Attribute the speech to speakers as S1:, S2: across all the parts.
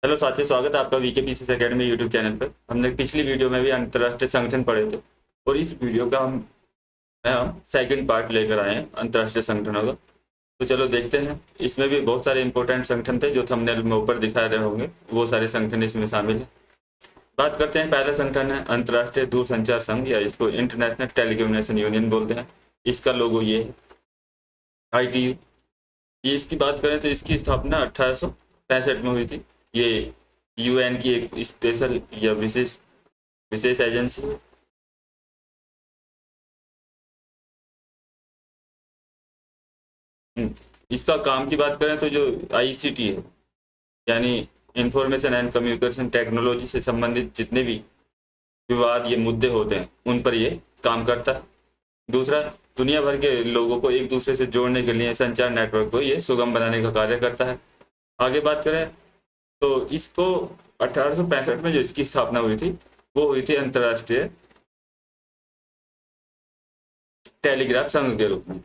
S1: Hello साथियों, स्वागत है आपका V K PCS academy YouTube channel पर। हमने पिछली वीडियो में भी अंतर्राष्ट्रीय संगठन पढ़े थे और इस वीडियो का हम सेकंड पार्ट लेकर आए हैं अंतर्राष्ट्रीय संगठनों का। तो चलो देखते हैं। इसमें भी बहुत सारे इंपॉर्टेंट संगठन थे जो थंबनेल में ऊपर दिखा रहे होंगे, वो सारे संगठन इसमें शामिल है। बात करते हैं। पहला संगठन है अंतर्राष्ट्रीय दूरसंचार संघ, या इसको इंटरनेशनल टेलीकम्युनिकेशन यूनियन बोलते हैं। इसका लोगो ये है, ITU। ये इसकी बात करें तो इसकी स्थापना 1865 में हुई थी। ये UN की एक स्पेशल या विशेष विशेष एजेंसी है। इसका काम की बात करें तो जो ICT है, यानी इंफॉर्मेशन एंड कम्युनिकेशन टेक्नोलॉजी से संबंधित जितने भी विवाद ये मुद्दे होते हैं उन पर ये काम करता है। दूसरा, दुनिया भर के लोगों को एक दूसरे से जोड़ने के लिए संचार नेटवर्क को ये सुगम बनाने का कार्य करता है। आगे बात करें तो इसको 1865 में जो इसकी स्थापना हुई थी वो हुई थी अंतर्राष्ट्रीय टेलीग्राफ संघ के रूप में।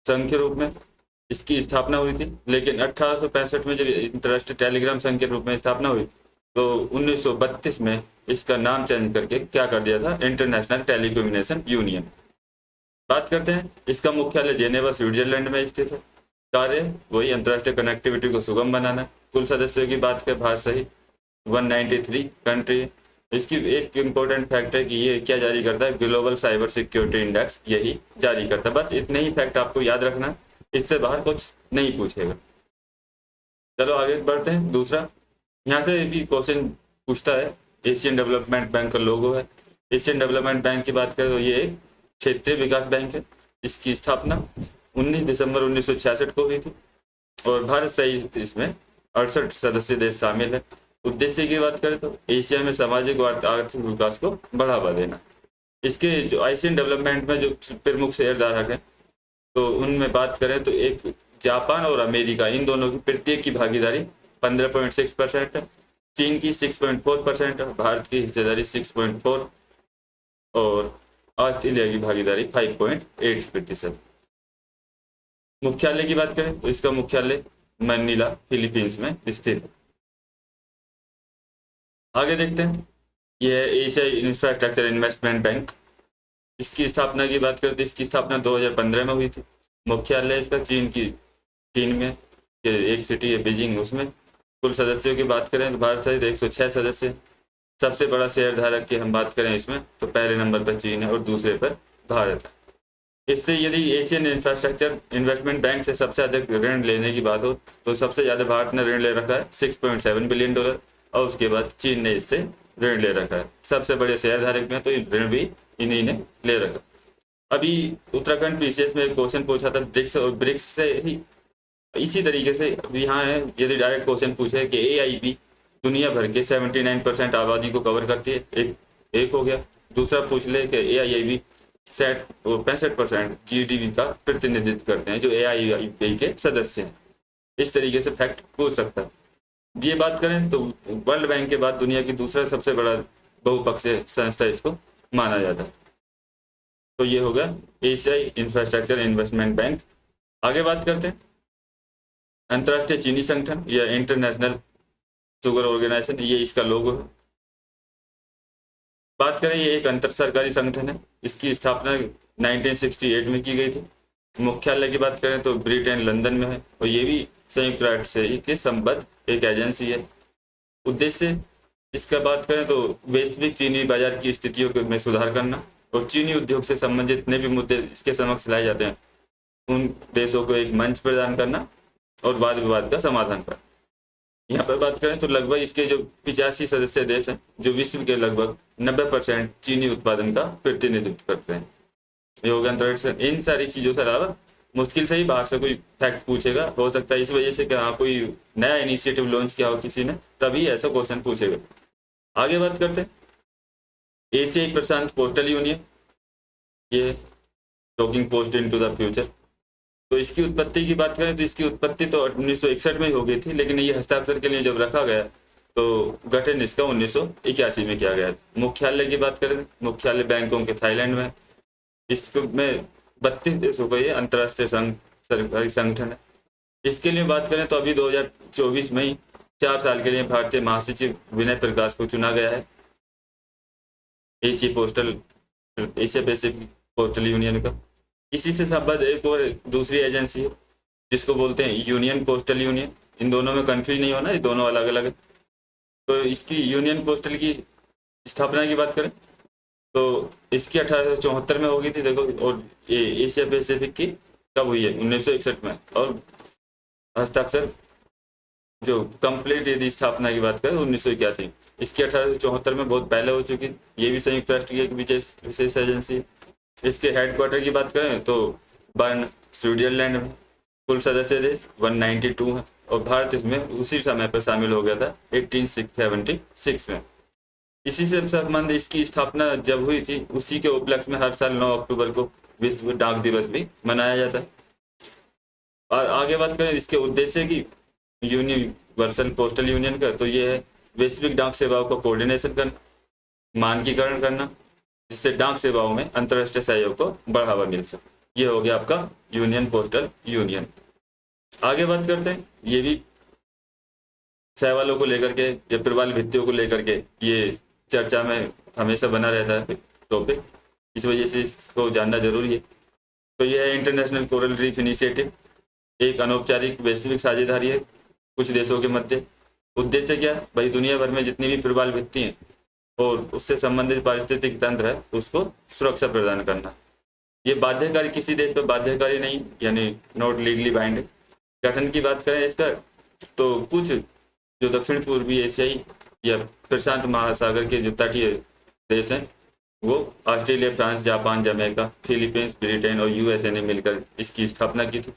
S1: संघ के रूप में इसकी स्थापना हुई थी, लेकिन 1865 में जब अंतर्राष्ट्रीय टेलीग्राम संघ के रूप में स्थापना हुई तो 1932 में इसका नाम चेंज करके क्या कर दिया था, इंटरनेशनल टेलीकम्युनिकेशन यूनियन। बात करते हैं। इसका मुख्यालय जेनेवा स्विट्जरलैंड में स्थित है। कार्य वही अंतर्राष्ट्रीय कनेक्टिविटी को सुगम बनाना। कुल सदस्यों की बात करें भारत सहित 193 कंट्री। इसकी एक इम्पोर्टेंट फैक्ट है कि ये क्या जारी करता है, ग्लोबल साइबर सिक्योरिटी इंडेक्स यही जारी करता है। बस इतने ही फैक्ट आपको याद रखना, इससे बाहर कुछ नहीं पूछेगा। चलो आगे बढ़ते हैं। दूसरा, यहाँ से भी क्वेश्चन पूछता है। एशियन डेवलपमेंट बैंक का लोगो है। एशियन डेवलपमेंट बैंक की बात करें तो ये एक क्षेत्रीय विकास बैंक है। इसकी स्थापना 19 दिसंबर 1966 को हुई थी और भारत सहित इसमें 68 सदस्य देश शामिल है। उद्देश्य की बात करें तो एशिया में सामाजिक और आर्थिक विकास को बढ़ावा देना। इसके जो एशियन डेवलपमेंट में जो प्रमुख शेयरधारक हैं तो उनमें बात करें तो एक जापान और अमेरिका, इन दोनों की प्रत्येक की भागीदारी 15.6% है। चीन की 6.4% है। भारत की हिस्सेदारी 6.4 और ऑस्ट्रेलिया की भागीदारी 5.8%। मुख्यालय की बात करें तो इसका मुख्यालय मनीला फिलीपींस में स्थित है। आगे देखते हैं। यह है एशियाई इंफ्रास्ट्रक्चर इन्वेस्टमेंट बैंक। इसकी स्थापना की बात करें तो इसकी स्थापना 2015 में हुई थी। मुख्यालय इसका चीन में एक सिटी है बीजिंग, उसमें। कुल सदस्यों की बात करें तो भारत सहित 106 सदस्य। सबसे बड़ा शेयरधारक की हम बात करें इसमें तो पहले नंबर पर चीन है और दूसरे पर भारत है। इससे यदि एशियन इंफ्रास्ट्रक्चर इन्वेस्टमेंट बैंक से सबसे अधिक ऋण लेने की बात हो तो सबसे ज़्यादा भारत ने ऋण ले रखा है $6.7 बिलियन, और उसके बाद चीन ने इससे ऋण ले रखा है। सबसे बड़े शेयरधारक में तो ऋण भी इन्हीं ने ले रखा। अभी उत्तराखंड पीसीएस में एक क्वेश्चन पूछा था ब्रिक्स, और ब्रिक्स से ही इसी तरीके से यहाँ है। यदि डायरेक्ट क्वेश्चन पूछे कि AIB दुनिया भर के 79% आबादी को कवर करती है, एक हो गया। दूसरा पूछ ले कि AIIB 65% GDP का प्रतिनिधित्व करते हैं जो AIIB के सदस्य हैं। इस तरीके से फैक्ट पूछ सकता है। ये बात करें तो वर्ल्ड बैंक के बाद दुनिया की दूसरा सबसे बड़ा बहुपक्षीय संस्था इसको माना जाता है। तो ये होगा एशियाई इंफ्रास्ट्रक्चर इन्वेस्टमेंट बैंक। आगे बात करते हैं। अंतर्राष्ट्रीय चीनी संगठन या इंटरनेशनल शुगर ऑर्गेनाइजेशन, ये इसका लोगो है। बात करें, ये एक अंतर सरकारी संगठन है। इसकी स्थापना 1968 में की गई थी। मुख्यालय की बात करें तो ब्रिटेन लंदन में है और ये भी संयुक्त राष्ट्र से संबद्ध एक एजेंसी है। उद्देश्य इसका बात करें तो वैश्विक चीनी बाजार की स्थितियों में सुधार करना और चीनी उद्योग से संबंधित जितने भी मुद्दे इसके समक्ष लाए जाते हैं उन देशों को एक मंच प्रदान करना और वाद विवाद का समाधान करना। यहाँ पर बात करें तो लगभग इसके जो 85 सदस्य देश हैं जो विश्व के लगभग 90% चीनी उत्पादन का प्रतिनिधित्व करते हैं। इन सारी चीज़ों से अलावा मुश्किल से ही बाहर से कोई फैक्ट पूछेगा, हो सकता है इस वजह से कि हाँ कोई नया इनिशिएटिव लॉन्च किया हो किसी ने, तभी ऐसा क्वेश्चन पूछेगा। आगे बात करते हैं। एशियाई प्रशांत पोस्टल यूनियन, ये talking post into the future. तो इसकी उत्पत्ति की बात करें तो इसकी उत्पत्ति तो 1961 में ही हो गई थी, लेकिन ये हस्ताक्षर के लिए जब रखा गया तो गठन इसका 1981 में किया गया। मुख्यालय की बात करें, मुख्यालय बैंकॉक के थाईलैंड में। इसमें 32 देशों का ये अंतर्राष्ट्रीय संघ सरकारी संगठन है। इसके लिए बात करें तो अभी 2024 में ही 4 साल के लिए भारतीय महासचिव विनय प्रकाश को चुना गया है एशिया पैसिफिक पोस्टल यूनियन का। इसी से संबद्ध एक और दूसरी एजेंसी है जिसको बोलते हैं यूनियन पोस्टल यूनियन। इन दोनों में कंफ्यूज नहीं होना, ये दोनों अलग अलग है। तो इसकी यूनियन पोस्टल की स्थापना की बात करें तो इसकी 1874 में होगी थी, देखो। और ये एशिया पैसिफिक की कब हुई है? 1961 में। और हस्ताक्षर जो कंप्लीट यदि स्थापना की बात करें 1981। इसकी 1874 में बहुत पहले हो चुकी। ये भी संयुक्त राष्ट्र की एक विशेष एजेंसी है। इसके हेडक्वार्टर की बात करें तो बर्न स्विट्जरलैंड में। कुल सदस्य देश 192 हैं और भारत इसमें उसी समय पर शामिल हो गया था 1876 में। इसी से संबंध इसकी स्थापना जब हुई थी उसी के उपलक्ष्य में हर साल 9 अक्टूबर को विश्व डाक दिवस भी मनाया जाता है। और आगे बात करें इसके उद्देश्य की यूनिवर्सल पोस्टल यूनियन का, तो ये है वैश्विक डाक सेवाओं का कोऑर्डिनेशन करना, मानकीकरण करना, जिससे डाक सेवाओं में अंतर्राष्ट्रीय सहयोग को बढ़ावा मिल सके। ये हो गया आपका यूनियन पोस्टल यूनियन। आगे बात करते हैं, ये भी शैवालों को लेकर के या प्रवाल भित्तियों को लेकर के ये चर्चा में हमेशा बना रहता है टॉपिक, इस वजह से इसको जानना जरूरी है। तो यह है इंटरनेशनल कोरल रीफ इनिशिएटिव, एक अनौपचारिक वैश्विक साझेदारी है कुछ देशों के मध्य। उद्देश्य क्या है भाई? दुनिया भर में जितनी भी प्रवाल भित्ति हैं और उससे संबंधित पारिस्थितिक तंत्र है उसको सुरक्षा प्रदान करना। ये बाध्यकारी, किसी देश पर बाध्यकारी नहीं, यानी नॉट लीगली बाइंड। गठन की बात करें इसका तो कुछ जो दक्षिण पूर्वी एशियाई या प्रशांत महासागर के जो तटीय देश हैं वो Australia, France, Japan, Jamaica, Philippines, Britain और यूएसए ने मिलकर इसकी स्थापना की थी।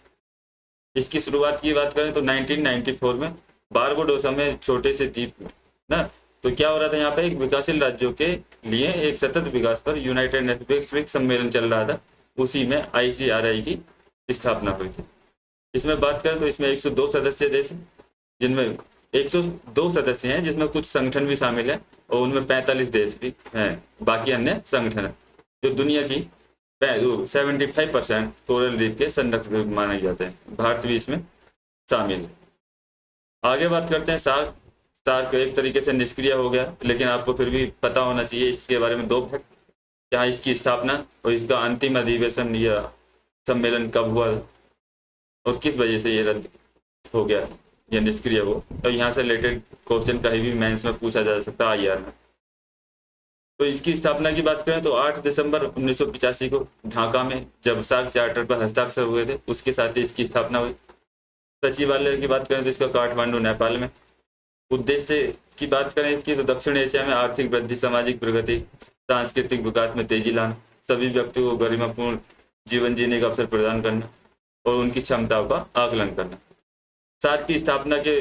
S1: इसकी शुरुआत की बात करें तो 1994 में बारबाडोसा में छोटे से द्वीप में ना, तो क्या हो रहा था यहाँ पे एक विकासशील राज्यों के लिए एक सतत विकास पर यूनाइटेड नेशंस वैश्विक सम्मेलन चल रहा था, उसी में ICRI की स्थापना हुई थी। इसमें बात करें तो इसमें 102 सदस्य देश हैं, जिनमें 102 सदस्य हैं जिसमें कुछ संगठन भी शामिल है और उनमें 45 देश भी हैं, बाकी अन्य संगठन है जो दुनिया की 75% कोरल रीफ के संरक्षक माने जाते हैं। भारत भी इसमें शामिल है। आगे बात करते हैं सार्क। सार्क एक तरीके से निष्क्रिय हो गया, लेकिन आपको फिर भी पता होना चाहिए इसके बारे में 2 फैक्ट, क्या इसकी स्थापना और इसका अंतिम अधिवेशन या सम्मेलन कब हुआ और किस वजह से ये रद्द हो गया या निष्क्रिय हो। तो यहाँ से रिलेटेड क्वेश्चन कहीं भी मेंस में पूछा जा सकता है IR में। तो इसकी स्थापना की बात करें तो 8 दिसंबर 1985 को ढाका में जब सार्क चार्टर पर हस्ताक्षर हुए थे उसके साथ ही इसकी स्थापना हुई। सचिवालय की बात करें तो इसका काठमांडू नेपाल में। उद्देश्य की बात करें इसकी तो दक्षिण एशिया में आर्थिक वृद्धि, सामाजिक प्रगति, सांस्कृतिक विकास में तेजी लाना, सभी व्यक्तियों को गरिमापूर्ण जीवन जीने का अवसर प्रदान करना और उनकी क्षमताओं का आकलन करना। सार्क की स्थापना के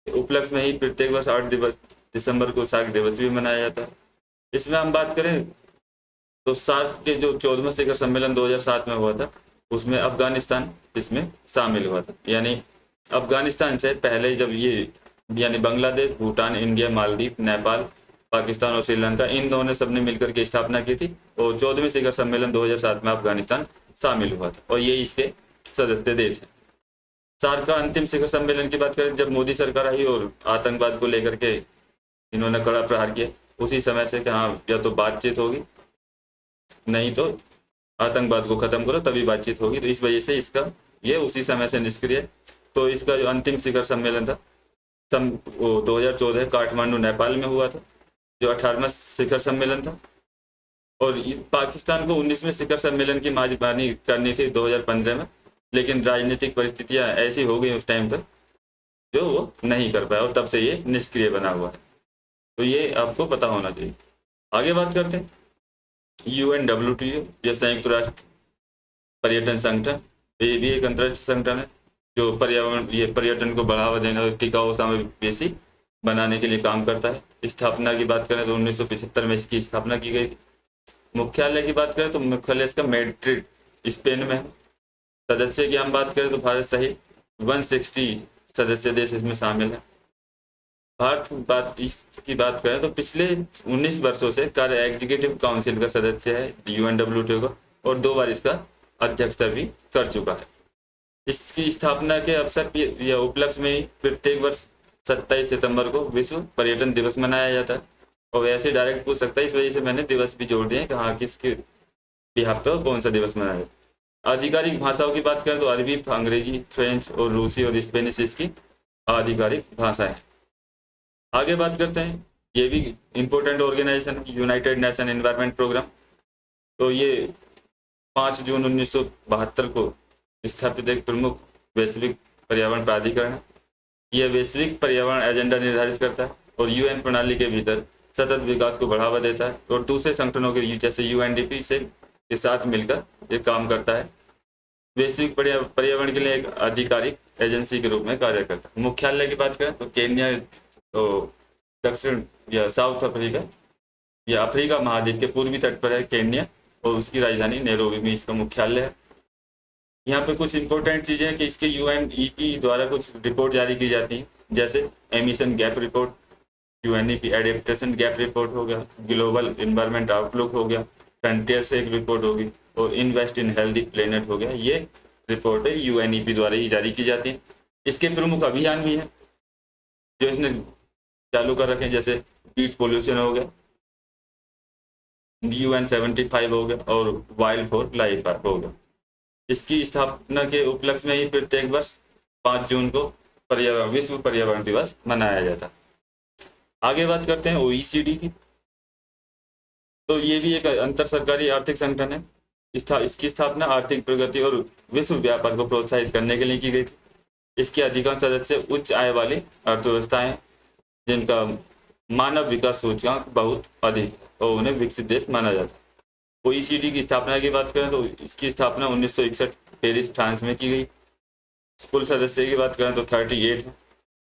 S1: उपलक्ष्य में ही प्रत्येक वर्ष 8 दिसंबर को सार्क दिवस भी मनाया जाता है। इसमें हम बात करें तो सार्क के जो 14वां शिखर सम्मेलन 2007 में हुआ था उसमें अफगानिस्तान इसमें शामिल हुआ था। यानी अफगानिस्तान से पहले जब ये यानी बांग्लादेश, भूटान, इंडिया, मालदीव, नेपाल, पाकिस्तान और श्रीलंका, इन दोनों ने सबने मिलकर के स्थापना की थी और 14वें शिखर सम्मेलन 2007 में अफगानिस्तान शामिल हुआ था और ये इसके सदस्य देश है। सार्क का अंतिम शिखर सम्मेलन की बात करें जब मोदी सरकार आई और आतंकवाद को लेकर के इन्होंने कड़ा प्रहार किया, उसी समय से कि हाँ या तो बातचीत होगी नहीं तो आतंकवाद को खत्म करो तभी बातचीत होगी। तो इस वजह से इसका ये उसी समय से निष्क्रिय। तो इसका जो अंतिम शिखर सम्मेलन था वो 2014 काठमांडू नेपाल में हुआ था जो 18वां शिखर सम्मेलन था। और पाकिस्तान को 19वें शिखर सम्मेलन की मेजबानी करनी थी 2015 में, लेकिन राजनीतिक परिस्थितियां ऐसी हो गई उस टाइम पर जो वो नहीं कर पाया और तब से ये निष्क्रिय बना हुआ है। तो ये आपको पता होना चाहिए। आगे बात करते हैं UNWTO या संयुक्त राष्ट्र पर्यटन संगठन। ये भी एक अंतर्राष्ट्रीय संगठन है जो पर्यटन को बढ़ावा देने और टिकाऊ समावेशी बनाने के लिए काम करता है। स्थापना की बात करें तो 1975 में इसकी स्थापना की गई थी। मुख्यालय की बात करें तो मुख्यालय इसका मैड्रिड स्पेन में है। सदस्य की हम बात करें तो भारत सहित 160 सदस्य देश इसमें शामिल है। भारत इसकी बात करें तो पिछले 19 वर्षों से कार्य एग्जीक्यूटिव काउंसिल का सदस्य है UNWTO का और 2 बार इसका अध्यक्षता भी कर चुका है। इसकी स्थापना के अवसर या उपलक्ष्य में ही प्रत्येक वर्ष 27 सितंबर को विश्व पर्यटन दिवस मनाया जाता है। और वैसे डायरेक्ट पूछ सकता है, इस वजह से मैंने दिवस भी जोड़ दिए कि हाँ किसके बिहाफ पे कौन सा दिवस मनाया जाता है। आधिकारिक भाषाओं की बात करें तो अरबी, अंग्रेजी, फ्रेंच और रूसी और स्पेनिश इसकी आधिकारिक भाषाएं हैं। आगे बात करते हैं, ये भी इम्पोर्टेंट ऑर्गेनाइजेशन है, यूनाइटेड नेशन एनवायरनमेंट प्रोग्राम। तो ये 5 जून 1972 को स्थापित एक प्रमुख वैश्विक पर्यावरण प्राधिकरण है। यह वैश्विक पर्यावरण एजेंडा निर्धारित करता है और यूएन प्रणाली के भीतर सतत विकास को बढ़ावा देता है और दूसरे संगठनों के जैसे यूएनडीपी से के साथ मिलकर ये काम करता है। वैश्विक पर्यावरण के लिए एक आधिकारिक एजेंसी के रूप में कार्य करता है। मुख्यालय की बात करें तो केन्या, तो दक्षिण या साउथ अफ्रीका या अफ्रीका महाद्वीप के पूर्वी तट पर है केन्या, और उसकी राजधानी नैरोबी में इसका मुख्यालय है। यहाँ पे कुछ इंपॉर्टेंट चीज़ें हैं कि इसके यूएनईपी द्वारा कुछ रिपोर्ट जारी की जाती हैं, जैसे emission gap report, UNEP adaptation gap report हो गया, ग्लोबल इन्वायरमेंट आउटलुक हो गया, फ्रंटियर से एक रिपोर्ट होगी, और इन्वेस्ट इन हेल्दी प्लेनेट हो गया। ये रिपोर्ट है यूएनईपी द्वारा ही जारी की जाती है। इसके प्रमुख अभियान भी हैं जो इसने चालू कर रखे हैं, जैसे बीट पोल्यूशन हो गया, UN75 हो गया, और वाइल्ड फॉर लाइफ हो गया। इसकी स्थापना के उपलक्ष्य में ही प्रत्येक वर्ष 5 जून को विश्व पर्यावरण दिवस मनाया जाता है। आगे बात करते हैं OECD की। तो ये भी एक अंतर सरकारी आर्थिक संगठन है। इसकी स्थापना आर्थिक प्रगति और विश्व व्यापार को प्रोत्साहित करने के लिए की गई थी। इसके अधिकांश सदस्य उच्च आय वाली अर्थव्यवस्थाएं हैं जिनका मानव विकास सूचकांक बहुत अधिक है और उन्हें विकसित देश माना जाता है। OECD की स्थापना की बात करें तो इसकी स्थापना 1961 पेरिस फ्रांस में की गई। कुल सदस्य की बात करें तो 38 है।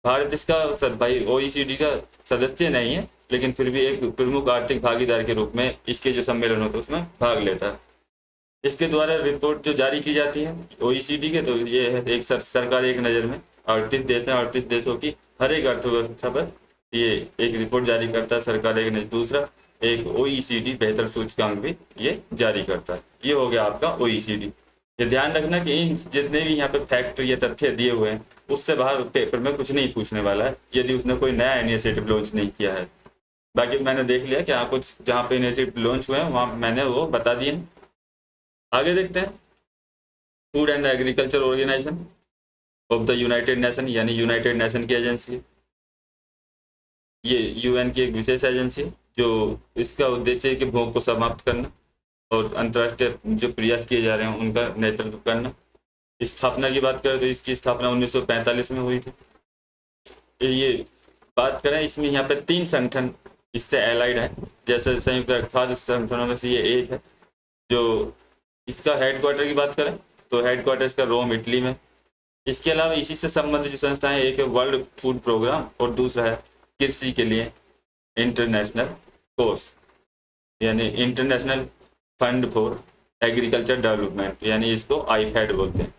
S1: भारत इसका भाई OECD का सदस्य नहीं है, लेकिन फिर भी एक प्रमुख आर्थिक भागीदार के रूप में इसके जो सम्मेलन होते हैं उसमें भाग लेता है। इसके द्वारा रिपोर्ट जो जारी की जाती है OECD के, तो ये है एक सरकार एक नज़र में 38 देश हैं, 38 देशों की हर एक अर्थव्यवस्था पर ये एक रिपोर्ट जारी करता है सरकार एक नज़र। दूसरा एक OECD बेहतर सूचकांक भी ये जारी करता है। ये हो गया आपका OECD। ये ध्यान रखना कि इन जितने भी यहाँ पे फैक्ट या तथ्य दिए हुए हैं उससे बाहर पेपर में कुछ नहीं पूछने वाला है यदि उसने कोई नया इनिशिएटिव लॉन्च नहीं किया है। बाकी मैंने देख लिया कि हाँ कुछ जहाँ पे इनिशिएटिव लॉन्च हुए हैं वहाँ मैंने वो बता दिए। आगे देखते हैं, food and agriculture organisation of the United Nation, यानी यूनाइटेड नेशन की एजेंसी। ये यूएन की एक विशेष एजेंसी जो इसका उद्देश्य है कि भूख को समाप्त करना और अंतर्राष्ट्रीय जो प्रयास किए जा रहे हैं उनका नेतृत्व करना। स्थापना की बात करें तो इसकी स्थापना 1945 में हुई थी। ये बात करें इसमें यहाँ पे 3 संगठन इससे एलाइड है, जैसे संयुक्त राष्ट्र संगठनों में से ये एक है। जो इसका हेडक्वार्टर की बात करें तो हेडक्वार्टर इसका रोम इटली में। इसके अलावा इसी से संबंधित जो संस्थाएं, एक है वर्ल्ड फूड प्रोग्राम और दूसरा है कृषि के लिए इंटरनेशनल कोर्स, यानी international fund for agriculture development, यानी इसको IFAD बोलते हैं।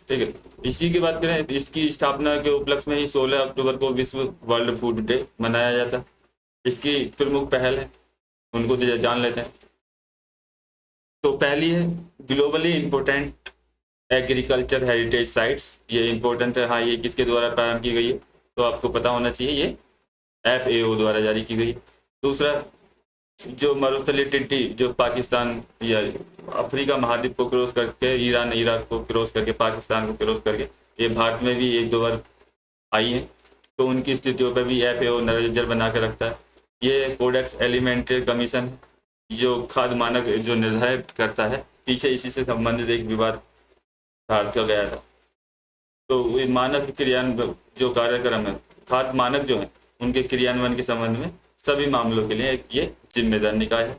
S1: ठीक है, इसी की बात करें इसकी स्थापना के उपलक्ष्य में ही 16 अक्टूबर को विश्व वर्ल्ड फूड डे मनाया जाता है। इसकी प्रमुख पहल है, उनको जान लेते हैं। तो पहली है globally important agriculture heritage sites. ये इम्पोर्टेंट है, हाँ ये किसके द्वारा प्रारंभ की गई है तो आपको पता होना चाहिए, ये FAO द्वारा जारी की गई। दूसरा, जो मरुस्थलीय टिड्डी जो पाकिस्तान या अफ्रीका महाद्वीप को क्रॉस करके ईरान इराक को क्रॉस करके पाकिस्तान को क्रॉस करके ये भारत में भी 1-2 बार आई है, तो उनकी स्थितियों पर भी FAO नजर बना के रखता है। ये कोडेक्स एलिमेंट्री कमीशन जो खाद्य मानक जो निर्धारित करता है, पीछे इसी से संबंधित एक विवाद भारत का गया था। तो ये मानक क्रियान्वयन जो कार्यक्रम है, खाद्य मानक जो है उनके क्रियान्वयन के संबंध में सभी मामलों के लिए ये जिम्मेदार निकाय है।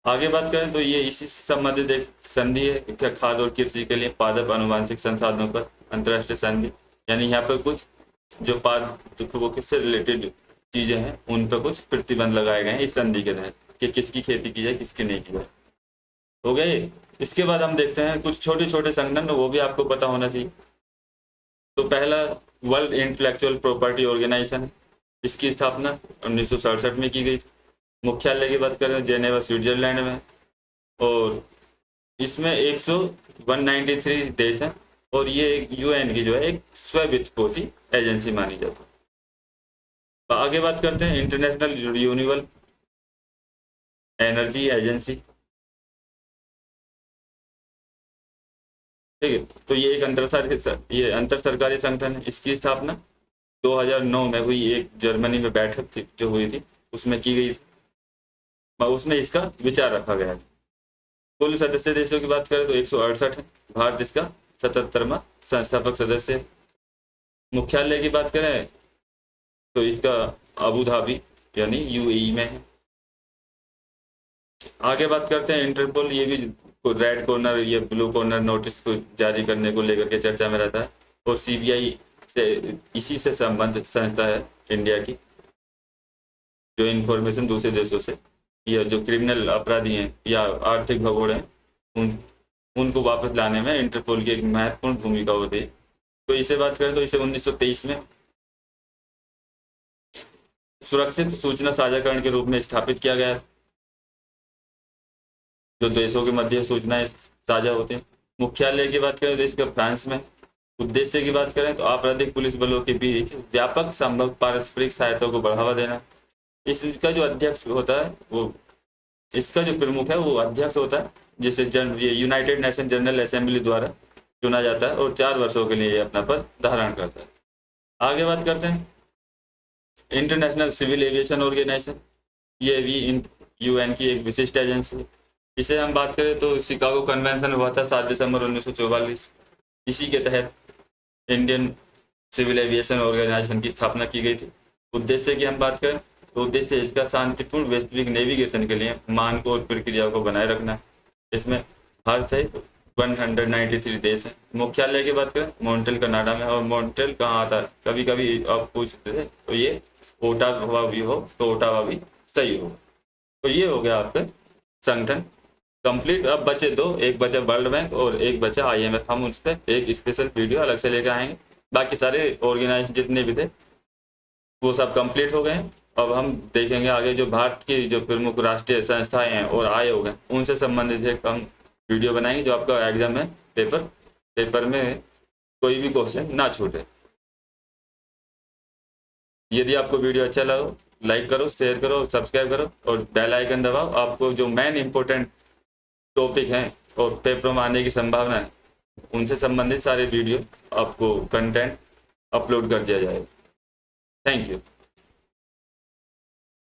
S1: आगे बात करें तो ये इसी से संबंधित एक संधि है खाद्य और कृषि के लिए पादप अनुवांशिक संसाधनों पर अंतर्राष्ट्रीय संधि, यानी यहाँ पर कुछ जो वो किससे रिलेटेड चीजें हैं उन पर कुछ प्रतिबंध लगाए गए हैं इस संधि के तहत कि किसकी खेती की जाए किसकी नहीं की जाए। हो गए। इसके बाद हम देखते हैं कुछ छोटे छोटे संगठन, वो भी आपको पता होना चाहिए। तो पहला वर्ल्ड इंटेलेक्चुअल प्रॉपर्टी ऑर्गेनाइजेशन है। इसकी स्थापना 1967 में की गई थी। मुख्यालय की बात करें जेनेवा स्विट्जरलैंड में, और इसमें 193 देश हैं और ये यूएन की जो है एक स्ववित्तपोषी एजेंसी मानी जाती है। आगे बात करते हैं इंटरनेशनल रिन्यूएबल एनर्जी एजेंसी। ठीक है, तो ये एक अंतर सरकारी संगठन है। इसकी स्थापना 2009 में हुई एक जर्मनी में बैठक थी जो हुई थी उसमें की गई थी, उसमें इसका विचार रखा गया था। कुल सदस्य देशों की बात करें तो 168 है। भारत इसका 77वां संस्थापक सदस्य है। मुख्यालय की बात करें तो इसका अबू धाबी यानी यूएई में है। आगे बात करते हैं इंटरपोल। ये भी रेड कॉर्नर या ब्लू कॉर्नर नोटिस को जारी करने को लेकर के चर्चा में रहता है और सीबीआई से इसी से संबंधित संस्था है इंडिया की, जो इन्फॉर्मेशन दूसरे देशों से या जो क्रिमिनल अपराधी हैं या आर्थिक भगोड़े हैं उनको वापस लाने में इंटरपोल की एक महत्वपूर्ण भूमिका होती है। तो इसे बात करें तो इसे 1923 में सुरक्षित सूचना साझाकरण के रूप में स्थापित किया गया, जो देशों के मध्य सूचनाएं साझा होती हैं। मुख्यालय की बात करें तो इसका फ्रांस में। उद्देश्य की बात करें तो आपराधिक पुलिस बलों के बीच व्यापक संभव पारस्परिक सहायता को बढ़ावा देना। इसका जो अध्यक्ष होता है वो, इसका जो प्रमुख है वो अध्यक्ष होता है, जिसे यूनाइटेड नेशन जनरल असेंबली द्वारा चुना जाता है और 4 वर्षों के लिए अपना पद धारण करता है। आगे बात करते हैं इंटरनेशनल सिविल एविएशन ऑर्गेनाइजेशन। ये भी यूएन की एक विशिष्ट एजेंसी है। इसे हम बात करें तो शिकागो कन्वेंशन हुआ था 7 दिसंबर 1944। इसी के तहत इंडियन सिविल एविएशन ऑर्गेनाइजेशन की स्थापना की गई थी। उद्देश्य की हम बात करें तो उद्देश्य इसका शांतिपूर्ण वैश्विक नेविगेशन के लिए मानकों और प्रक्रियाओं को बनाए रखना है। इसमें भारत सहित 193 देश हैं। मुख्यालय की बात करें मॉन्ट्रियल कनाडा में, और मॉन्ट्रियल कहाँ आता है कभी कभी आप पूछते थे, तो ये ओटावा भी हो तो ओटावा भी सही हो। तो ये हो गया आपका संगठन कंप्लीट। अब बचे 2, एक बचा वर्ल्ड बैंक और एक बचा IMF। हम उस पर एक स्पेशल वीडियो अलग से लेकर आएंगे। बाकी सारे ऑर्गेनाइजेशन जितने भी थे वो सब कंप्लीट हो गए हैं। अब हम देखेंगे आगे जो भारत की जो प्रमुख राष्ट्रीय संस्थाएं हैं और आयोग हैं उनसे संबंधित एक हम वीडियो बनाएंगे, जो आपका एग्जाम में पेपर में कोई भी क्वेश्चन ना छूटे। यदि आपको वीडियो अच्छा लगा लाइक करो, शेयर करो, सब्सक्राइब करो और बेल आइकन दबाओ। आपको जो मेन इंपॉर्टेंट टॉपिक हैं और पेपरों में आने की संभावना है उनसे संबंधित सारे वीडियो आपको कंटेंट अपलोड कर दिया जाएगा। Thank you.